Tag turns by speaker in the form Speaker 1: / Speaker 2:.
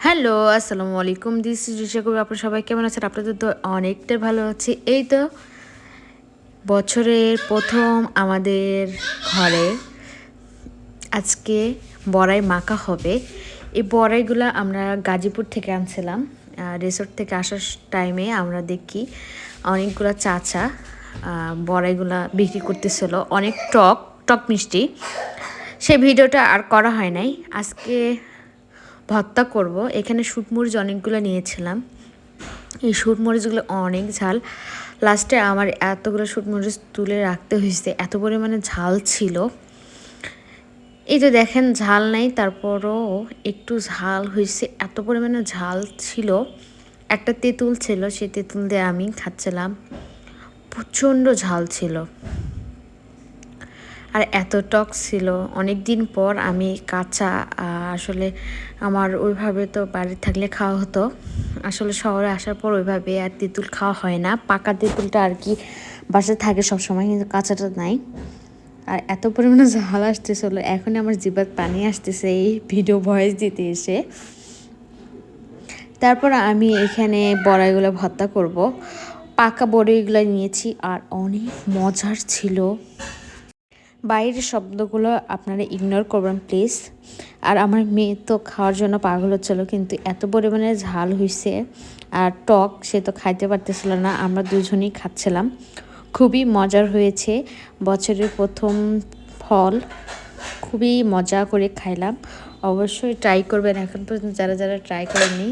Speaker 1: Hello, আসসালামু আলাইকুম। This is Risha কবির। আপনারা সবাই কেমন আছেন? আপনাদের তো অনেকটাই ভালো আছি। এই তো বছরের প্রথম আমাদের ঘরে আজকে বড়াই মাখা হবে। এই বড়াইগুলো আমরা গাজীপুর থেকে আনছিলাম। রিসোর্ট থেকে আসার টাইমে আমরা দেখি অনেকগুলো চাচা বড়াইগুলা বিক্রি করতেছিল। অনেক টক টক মিষ্টি। সেই ভিডিওটা আর করা হয় নাই। আজকে ভর্তা করব। এখানে শুটমরিচ অনেকগুলো নিয়েছিলাম। এই শুটমরিচগুলো অনেক ঝাল। লাস্টে আমার এতগুলো শুটমরিচ তুলে রাখতে হয়েছে, এত পরিমাণে ঝাল ছিল। এই তো দেখেন ঝাল নাই, তারপরও একটু ঝাল হয়েছে। এত পরিমাণে ঝাল ছিল। একটা তেঁতুল ছিল, সেই তেঁতুল দিয়ে আমি খাচ্ছিলাম। প্রচণ্ড ঝাল ছিল আর এত টক ছিল। অনেক দিন পর আমি কাঁচা আসলে আমার ওইভাবে তো বাড়ি থাকলে খাওয়া হতো, আসলে শহরে আসার পর ওইভাবে আর তেঁতুল খাওয়া হয় না। পাকা তেঁতুলটা আর কি বাসায় থাকে সবসময়, কিন্তু কাঁচাটা নাই। আর এত পরিমাণে ঝাল আসতেছিল, এখন আমার জিহ্বার পানি আসতেছে এই ভিডিও ভয়েস দিতে এসে। তারপর আমি এখানে বড়াইগুলো ভর্তা করব। পাকা বড়িগুলো নিয়েছি আর অনেক মজার ছিল। বাইরের শব্দগুলো আপনারা ইগনোর করবেন প্লিজ। আর আমার মেয়ে তো খাওয়ার জন্য পাগল হচ্ছিলো, কিন্তু এত পরিমাণে ঝাল হয়েছে আর টক, সে তো খাইতে পারতেছিল না। আমরা দুজনেই খাচ্ছিলাম। খুবই মজার হয়েছে, বছরের প্রথম ফল। খুবই মজা করে খাইলাম। অবশ্যই ট্রাই করবেন এখন পর্যন্ত যারা যারা ট্রাই করেননি।